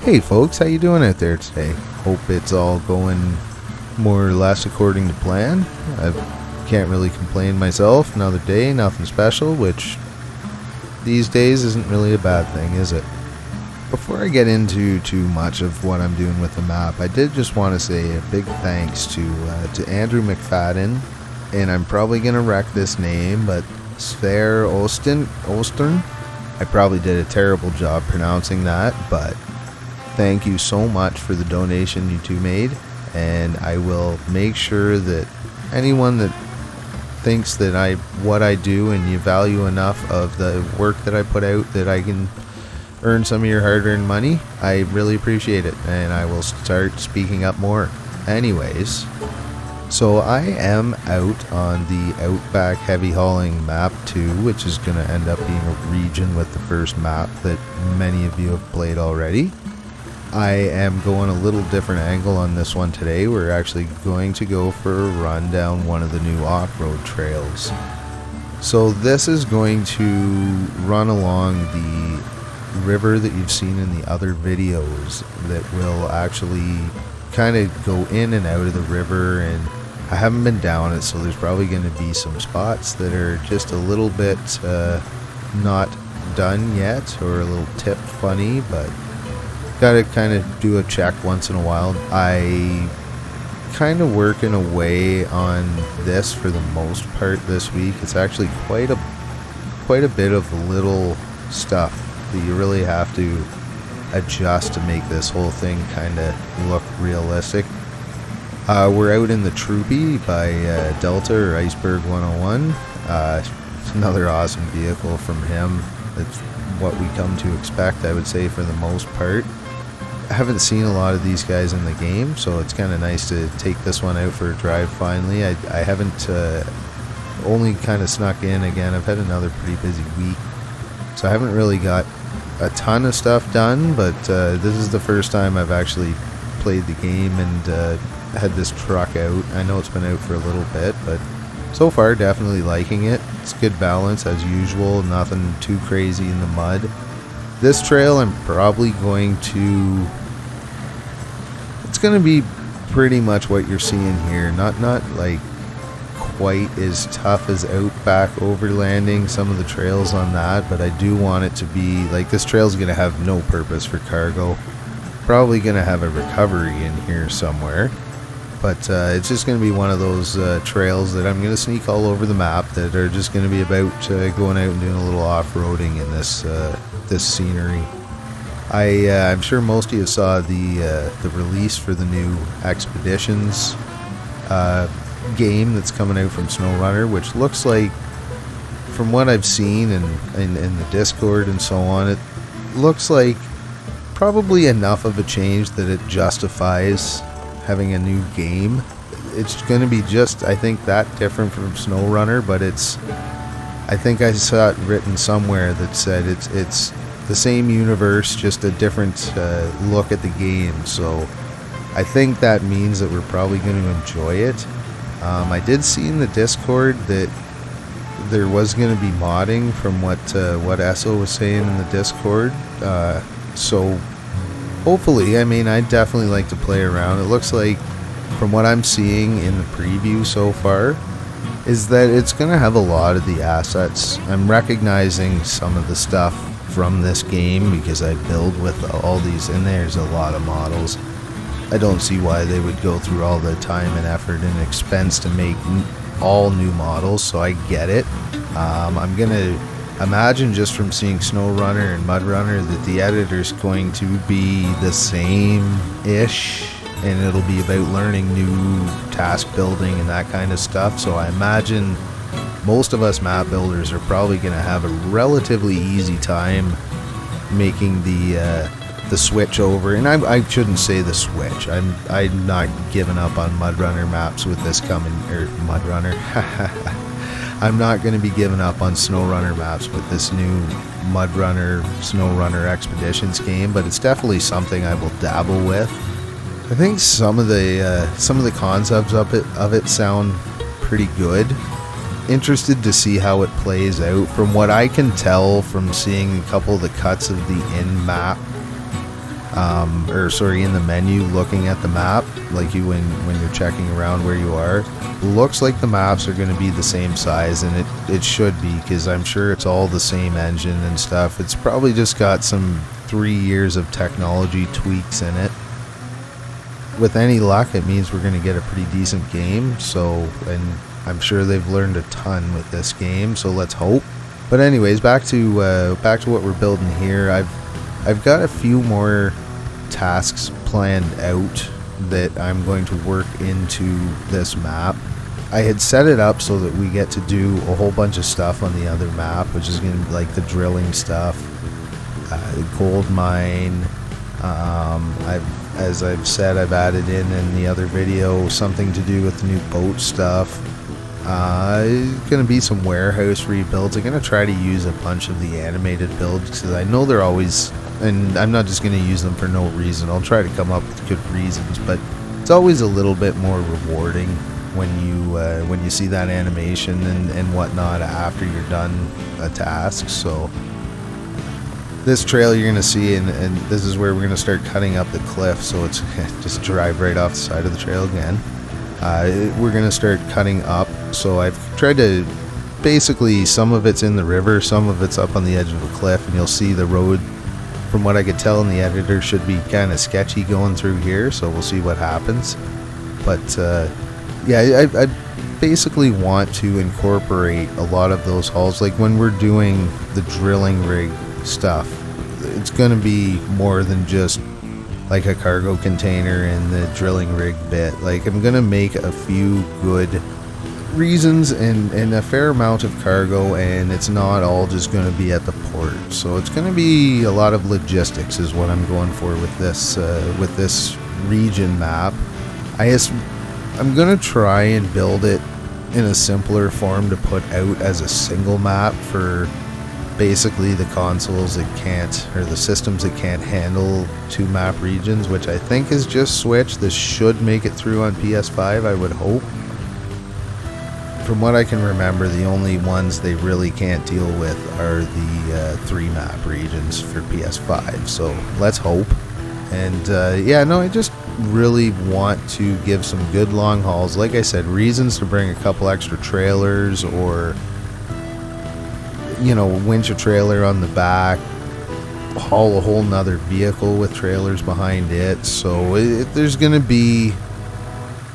Hey folks, how you doing out there today? Hope it's all going more or less according to plan. I can't really complain myself. Another day, nothing special, which these days isn't really a bad thing, is it? Before I get into too much of what I'm doing with the map, I did just want to say a big thanks to Andrew McFadden, and I'm probably going to wreck this name, but Sver Ostern. I probably did a terrible job pronouncing that, but thank you so much for the donation you two made, and I will make sure that anyone that thinks that what I do and you value enough of the work that I put out that I can earn some of your hard-earned money, I really appreciate it, and I will start speaking up more. Anyways, so I am out on the Outback heavy hauling map 2, which is going to end up being a region with the first map that many of you have played already. I am going a little different angle on this one today. We're actually going to go for a run down one of the new off-road trails. So this is going to run along the river that you've seen in the other videos that will actually kind of go in and out of the river, and I haven't been down it, so there's probably going to be some spots that are just a little bit not done yet, or a little tip funny, but gotta kind of do a check once in a while. I kind of working away on this for the most part this week. It's actually quite a bit of little stuff that you really have to adjust to make this whole thing kind of look realistic. We're out in the Troopy by Delta or Iceberg 101. It's another awesome vehicle from him. It's what we come to expect, I would say, for the most part. I haven't seen a lot of these guys in the game, so it's kind of nice to take this one out for a drive finally. I haven't only kind of snuck in again. I've had another pretty busy week, so I haven't really got a ton of stuff done, but this is the first time I've actually played the game and had this truck out. I know it's been out for a little bit, but so far definitely liking it. It's good balance as usual, nothing too crazy in the mud. This trail I'm probably going to... It's going to be pretty much what you're seeing here. Not like quite as tough as Outback overlanding, some of the trails on that, but I do want it to be... Like, this trail's going to have no purpose for cargo. Probably going to have a recovery in here somewhere. But it's just going to be one of those trails that I'm going to sneak all over the map that are just going to be about going out and doing a little off-roading in this scenery. I'm sure most of you saw the release for the new Expeditions game that's coming out from Snowrunner, which looks like, from what I've seen in the Discord and so on, it looks like probably enough of a change that it justifies having a new game. It's going to be just, I think, that different from Snowrunner, but I think I saw it written somewhere that said it's the same universe, just a different look at the game. So I think that means that we're probably going to enjoy it. I did see in the Discord that there was going to be modding from what Esso was saying in the Discord. So hopefully, I mean, I'd definitely like to play around. It looks like, from what I'm seeing in the preview so far, is that it's going to have a lot of the assets. I'm recognizing some of the stuff from this game because I build with all these, and there's a lot of models. I don't see why they would go through all the time and effort and expense to make all new models, so I get it. I'm going to imagine, just from seeing Snowrunner and Mudrunner, that the editor's going to be the same-ish, and it'll be about learning new task building and that kind of stuff. So I imagine most of us map builders are probably going to have a relatively easy time making the switch over. And I shouldn't say the switch. I'm not giving up on Mudrunner maps with this coming, or Mudrunner. I'm not going to be giving up on Snowrunner maps with this new Mudrunner Snowrunner Expeditions game, but it's definitely something I will dabble with. I think some of the concepts of it sound pretty good. Interested to see how it plays out. From what I can tell from seeing a couple of the cuts of the in-map or sorry, in the menu looking at the map, like you when you're checking around where you are. Looks like the maps are going to be the same size, and it should be, because I'm sure it's all the same engine and stuff. It's probably just got some 3 years of technology tweaks in it. With any luck, it means we're going to get a pretty decent game. So, and I'm sure they've learned a ton with this game, so let's hope. But anyways, back to what we're building here. I've got a few more tasks planned out that I'm going to work into this map. I had set it up so that we get to do a whole bunch of stuff on the other map, which is going to be like the drilling stuff, the gold mine. As I've said, I've added in the other video something to do with the new boat stuff. Going to be some warehouse rebuilds. I'm going to try to use a bunch of the animated builds, because I know they're always, and I'm not just going to use them for no reason. I'll try to come up with good reasons, but it's always a little bit more rewarding when you see that animation and whatnot after you're done a task. So this trail you're going to see, and this is where we're going to start cutting up the cliff, so it's just drive right off the side of the trail again. We're going to start cutting up, so I've tried to, basically some of it's in the river, some of it's up on the edge of a cliff, and you'll see the road, from what I could tell in the editor, should be kind of sketchy going through here, so we'll see what happens. But yeah, I basically want to incorporate a lot of those hauls. Like when we're doing the drilling rig stuff, it's going to be more than just like a cargo container and the drilling rig bit. Like I'm going to make a few good reasons and a fair amount of cargo, and it's not all just going to be at the port. So it's going to be a lot of logistics is what I'm going for with this region map. I'm going to try and build it in a simpler form to put out as a single map for basically the consoles that can't, or the systems that can't handle 2 map regions, which I think is just Switch. This should make it through on PS5, I would hope. From what I can remember, the only ones they really can't deal with are the 3 map regions for PS5, so let's hope. And yeah, no, I just really want to give some good long hauls. Like I said, reasons to bring a couple extra trailers, or winch a trailer on the back, haul a whole nother vehicle with trailers behind it. So there's going to be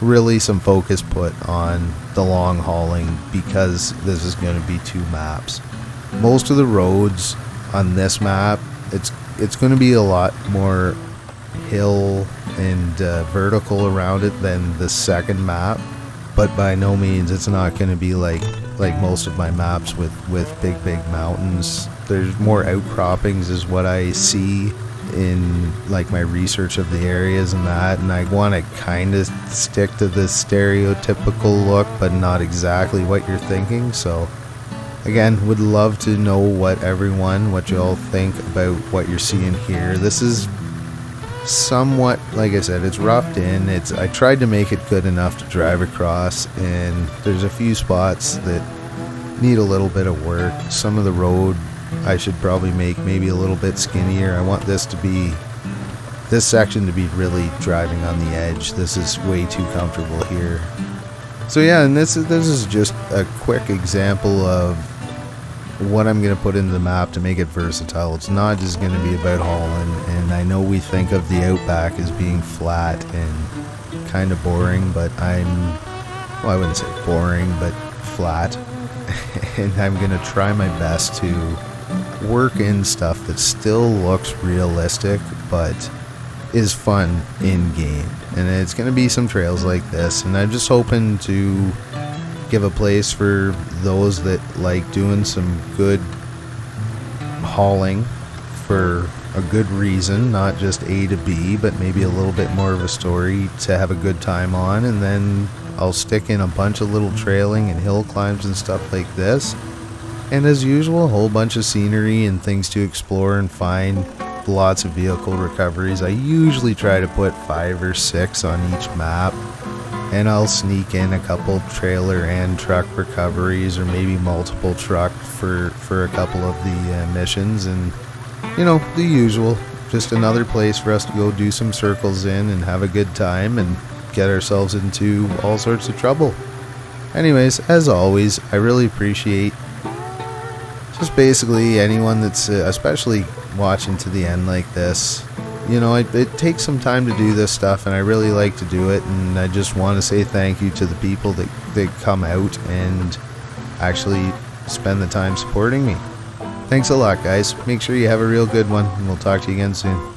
really some focus put on the long hauling, because this is going to be 2 maps. Most of the roads on this map, it's going to be a lot more hill and vertical around it than the second map, but by no means it's not going to be like most of my maps with big mountains. There's more outcroppings is what I see in like my research of the areas and that, and I want to kind of stick to the stereotypical look, but not exactly what you're thinking. So again, would love to know what you all think about what you're seeing here. This is somewhat, like I said, it's roughed in. I tried to make it good enough to drive across, and there's a few spots that need a little bit of work. Some of the road I should probably make maybe a little bit skinnier. I want this section to be really driving on the edge. This is way too comfortable here. So yeah, and this is just a quick example of what I'm going to put into the map to make it versatile. It's not just going to be about hauling, and I know we think of the Outback as being flat and kind of boring, but I wouldn't say boring, but flat. And I'm going to try my best to work in stuff that still looks realistic, but is fun in game. And it's going to be some trails like this, and I'm just hoping to give a place for those that like doing some good hauling for a good reason, not just A to B, but maybe a little bit more of a story to have a good time on. And then I'll stick in a bunch of little trailing and hill climbs and stuff like this, and as usual, a whole bunch of scenery and things to explore and find. Lots of vehicle recoveries. I usually try to put 5 or 6 on each map, and I'll sneak in a couple trailer and truck recoveries, or maybe multiple truck for a couple of the missions, and the usual just another place for us to go do some circles in and have a good time and get ourselves into all sorts of trouble. Anyways, as always, I really appreciate just basically anyone that's especially watching to the end like this. You know, it takes some time to do this stuff, and I really like to do it, and I just want to say thank you to the people that come out and actually spend the time supporting me. Thanks a lot, guys. Make sure you have a real good one, and we'll talk to you again soon.